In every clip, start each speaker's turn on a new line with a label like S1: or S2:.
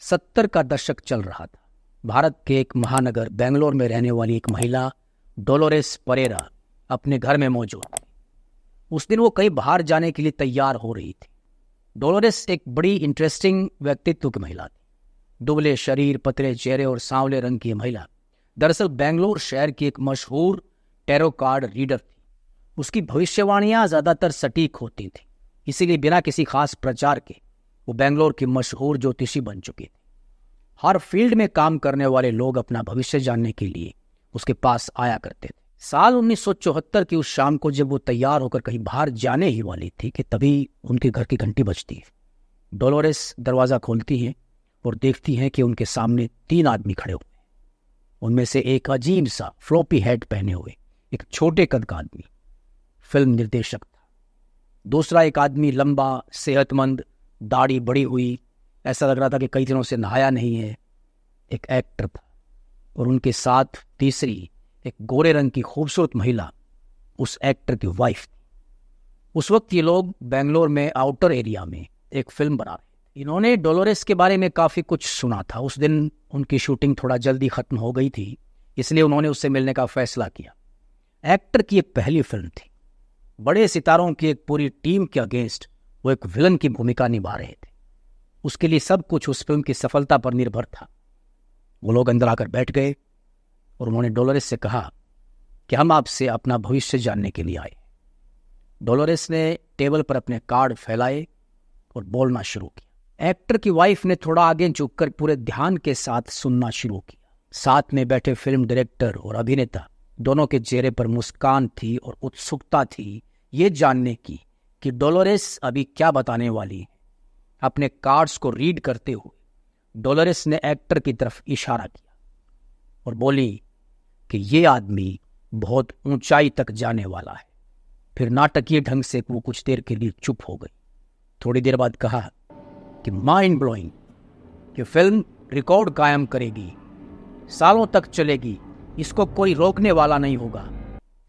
S1: 70 का दशक चल रहा था। भारत के एक महानगर बेंगलोर में रहने वाली एक महिला डोलोरेस परेरा अपने घर में मौजूद थी। उस दिन वो कहीं बाहर जाने के लिए तैयार हो रही थी। डोलोरेस एक बड़ी इंटरेस्टिंग व्यक्तित्व की महिला थी। दुबले शरीर, पतले चेहरे और सांवले रंग की महिला दरअसल बेंगलोर शहर की एक मशहूर टैरो कार्ड रीडर थी। उसकी भविष्यवाणियां ज्यादातर सटीक होती थी, इसीलिए बिना किसी खास प्रचार के वो बेंगलोर की मशहूर ज्योतिषी बन चुकी थी। हर फील्ड में काम करने वाले लोग अपना भविष्य जानने के लिए उसके पास आया करते थे। साल 1974 की उस शाम को जब वो तैयार होकर कहीं बाहर जाने ही वाली थी कि तभी उनके घर की घंटी बजती है। डोलोरेस दरवाजा खोलती है और देखती हैं कि उनके सामने 3 आदमी खड़े हुए हैं। उनमें से एक अजीब सा फ्लॉपी हैट पहने हुए एक छोटे कद का आदमी फिल्म निर्देशक था। दूसरा एक आदमी लंबा, सेहतमंद, दाढ़ी बड़ी हुई, ऐसा लग रहा था कि कई दिनों से नहाया नहीं है, एक एक्टर था। और उनके साथ तीसरी एक गोरे रंग की खूबसूरत महिला उस एक्टर की वाइफ थी। उस वक्त ये लोग बेंगलोर में आउटर एरिया में एक फिल्म बना रहे थे। इन्होंने डोलोरेस के बारे में काफ़ी कुछ सुना था। उस दिन उनकी शूटिंग थोड़ा जल्दी ख़त्म हो गई थी, इसलिए उन्होंने उससे मिलने का फैसला किया। एक्टर की एक पहली फिल्म थी। बड़े सितारों की एक पूरी टीम के अगेंस्ट वो एक विलन की भूमिका निभा रहे थे। उसके लिए सब कुछ उस फिल्म की सफलता पर निर्भर था। वो लोग अंदर आकर बैठ गए और उन्होंने डोलोरेस से कहा कि हम आपसे अपना भविष्य जानने के लिए आए। डोलोरेस ने टेबल पर अपने कार्ड फैलाए और बोलना शुरू किया। एक्टर की वाइफ ने थोड़ा आगे झुककर पूरे ध्यान के साथ सुनना शुरू किया। साथ में बैठे फिल्म डायरेक्टर और अभिनेता दोनों के चेहरे पर मुस्कान थी और उत्सुकता थी ये जानने की कि डोलोरेस अभी क्या बताने वाली है। अपने कार्ड्स को रीड करते हुए डोलोरेस ने एक्टर की तरफ इशारा किया और बोली कि ये आदमी बहुत ऊंचाई तक जाने वाला है। फिर नाटकीय ढंग से वो कुछ देर के लिए चुप हो गई। थोड़ी देर बाद कहा कि माइंड ब्लोइंग, ये फिल्म रिकॉर्ड कायम करेगी, सालों तक चलेगी, इसको कोई रोकने वाला नहीं होगा।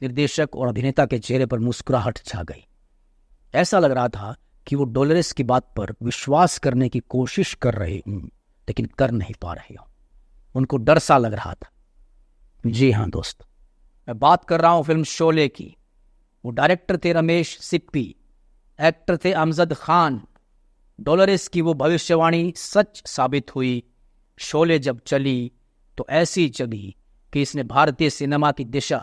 S1: निर्देशक और अभिनेता के चेहरे पर मुस्कुराहट छा गई। ऐसा लग रहा था कि वो डोलोरेस की बात पर विश्वास करने की कोशिश कर रहे हों, लेकिन कर नहीं पा रहे हों। उनको डर सा लग रहा था। जी हाँ दोस्त, मैं बात कर रहा हूं फिल्म शोले की। वो डायरेक्टर थे रमेश सिप्पी, एक्टर थे अमजद खान। डोलोरेस की वो भविष्यवाणी सच साबित हुई। शोले जब चली तो ऐसी चली कि इसने भारतीय सिनेमा की दिशा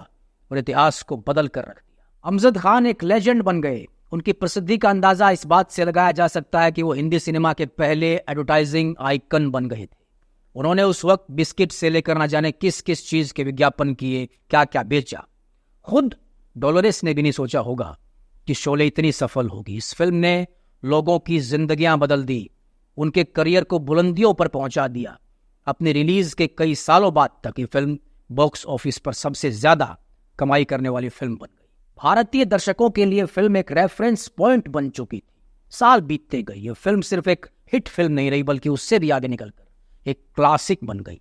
S1: और इतिहास को बदल कर रख दिया। अमजद खान एक लेजेंड बन गए। उनकी प्रसिद्धि का अंदाजा इस बात से लगाया जा सकता है कि वो हिंदी सिनेमा के पहले एडवर्टाइजिंग आइकन बन गए थे। उन्होंने उस वक्त बिस्किट से लेकर ना जाने किस किस चीज के विज्ञापन किए, क्या क्या बेचा। खुद डोलोरेस ने भी नहीं सोचा होगा कि शोले इतनी सफल होगी। इस फिल्म ने लोगों की जिंदगियां बदल दी, उनके करियर को बुलंदियों पर पहुंचा दिया। अपने रिलीज के कई सालों बाद तक ये फिल्म बॉक्स ऑफिस पर सबसे ज्यादा कमाई करने वाली फिल्म बन गई। भारतीय दर्शकों के लिए फिल्म एक रेफरेंस पॉइंट बन चुकी थी। साल बीतते गए, यह फिल्म सिर्फ एक हिट फिल्म नहीं रही, बल्कि उससे भी आगे निकलकर एक क्लासिक बन गई।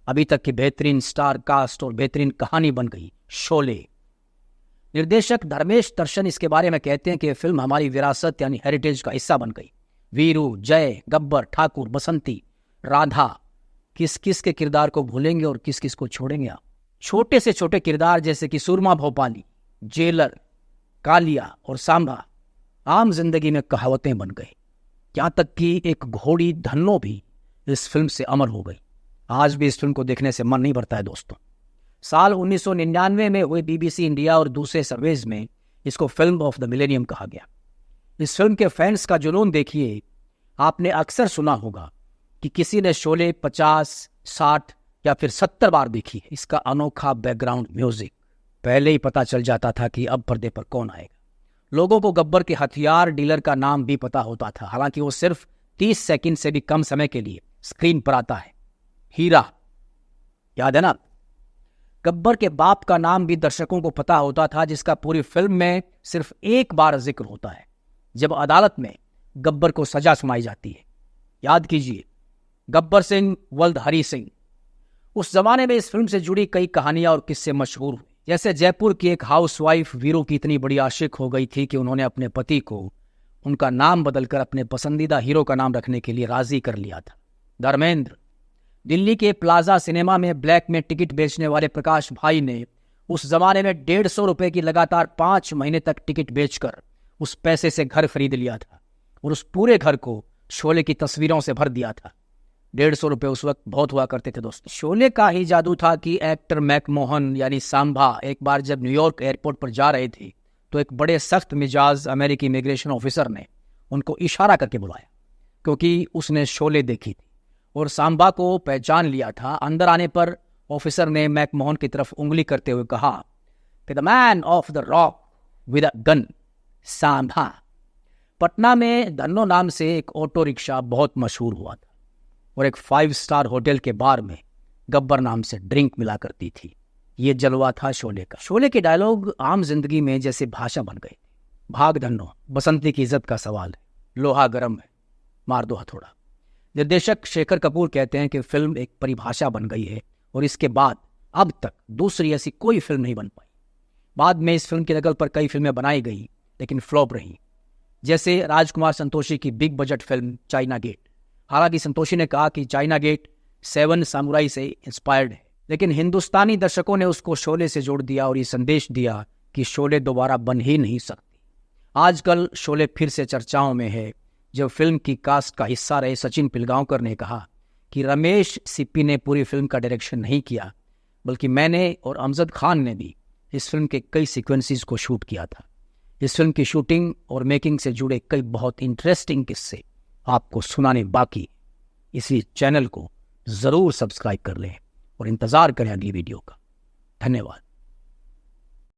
S1: अभी तक की बेहतरीन स्टार कास्ट और बेहतरीन कहानी बन गई शोले। निर्देशक धर्मेश दर्शन इसके बारे में कहते हैं कि यह फिल्म हमारी विरासत यानी हेरिटेज का हिस्सा बन गई। वीरू, जय, गब्बर, ठाकुर, बसंती, राधा, किस किस के किरदार को भूलेंगे और किस किस को छोड़ेंगे आप। छोटे से छोटे किरदार जैसे कि सुरमा भोपाली, जेलर, कालिया और सांभा आम जिंदगी में कहावतें बन गए। यहां तक कि एक घोड़ी धन्नो भी इस फिल्म से अमर हो गई। आज भी इस फिल्म को देखने से मन नहीं भरता है दोस्तों। साल 1999 में हुए बीबीसी इंडिया और दूसरे सर्वेज में इसको फिल्म ऑफ द मिलेनियम कहा गया। इस फिल्म के फैंस का जुनून देखिए। आपने अक्सर सुना होगा कि किसी ने शोले 50, 60 या फिर 70 बार देखी है। इसका अनोखा बैकग्राउंड म्यूजिक, पहले ही पता चल जाता था कि अब पर्दे पर कौन आएगा। लोगों को गब्बर के हथियार डीलर का नाम भी पता होता था, हालांकि वो सिर्फ 30 सेकंड से भी कम समय के लिए स्क्रीन पर आता है। हीरा, याद है ना? गब्बर के बाप का नाम भी दर्शकों को पता होता था, जिसका पूरी फिल्म में सिर्फ एक बार जिक्र होता है, जब अदालत में गब्बर को सजा सुनाई जाती है। याद कीजिए, गब्बर सिंह वल्द हरी सिंह। उस जमाने में इस फिल्म से जुड़ी कई कहानियां और किस्से मशहूर हुए। जैसे जयपुर की एक हाउसवाइफ वीरू की इतनी बड़ी आशिक हो गई थी कि उन्होंने अपने पति को उनका नाम बदलकर अपने पसंदीदा हीरो का नाम रखने के लिए राजी कर लिया था। धर्मेंद्र। दिल्ली के प्लाजा सिनेमा में ब्लैक में टिकट बेचने वाले प्रकाश भाई ने उस जमाने में 150 रुपए की लगातार 5 महीने तक टिकट बेचकर उस पैसे से घर खरीद लिया था और उस पूरे घर को शोले की तस्वीरों से भर दिया था। 150 रुपए उस वक्त बहुत हुआ करते थे दोस्तों। शोले का ही जादू था कि एक्टर मैकमोहन यानी सांभा एक बार जब न्यूयॉर्क एयरपोर्ट पर जा रहे थे तो एक बड़े सख्त मिजाज अमेरिकी इमिग्रेशन ऑफिसर ने उनको इशारा करके बुलाया, क्योंकि उसने शोले देखी थी और सांबा को पहचान लिया था। अंदर आने पर ऑफिसर ने मैकमोहन की तरफ उंगली करते हुए कहा कि the man of the rock with a gun, Sambha. Patna में धन्नो नाम से एक ऑटो रिक्शा बहुत मशहूर हुआ था और एक 5 स्टार होटल के बार में गब्बर नाम से ड्रिंक मिला करती थी। ये जलवा था शोले का। शोले के डायलॉग आम जिंदगी में जैसे भाषा बन गए। भाग धन्नो, बसंती की इज्जत का सवाल है, लोहा गर्म है, मार दो हथौड़ा। निर्देशक शेखर कपूर कहते हैं कि फिल्म एक परिभाषा बन गई है और इसके बाद अब तक दूसरी ऐसी कोई फिल्म नहीं बन पाई। बाद में इस फिल्म की नकल पर कई फिल्में बनाई गई लेकिन फ्लॉप रही, जैसे राजकुमार संतोषी की big budget film China Gate. हालांकि संतोषी ने कहा कि चाइना गेट 7 सामुराई से इंस्पायर्ड है, लेकिन हिंदुस्तानी दर्शकों ने उसको शोले से जोड़ दिया और ये संदेश दिया कि शोले दोबारा बन ही नहीं सकती। आजकल शोले फिर से चर्चाओं में है। जब फिल्म की कास्ट का हिस्सा रहे सचिन पिलगांवकर ने कहा कि रमेश सिप्पी ने पूरी फिल्म का डायरेक्शन नहीं किया, बल्कि मैंने और अमजद खान ने भी इस फिल्म के कई सीक्वेंसेस को शूट किया था। इस फिल्म की शूटिंग और मेकिंग से जुड़े कई बहुत इंटरेस्टिंग किस्से आपको सुनाने बाकी, इसलिए चैनल को ज़रूर सब्सक्राइब कर लें और इंतज़ार करें अगली वीडियो का। धन्यवाद।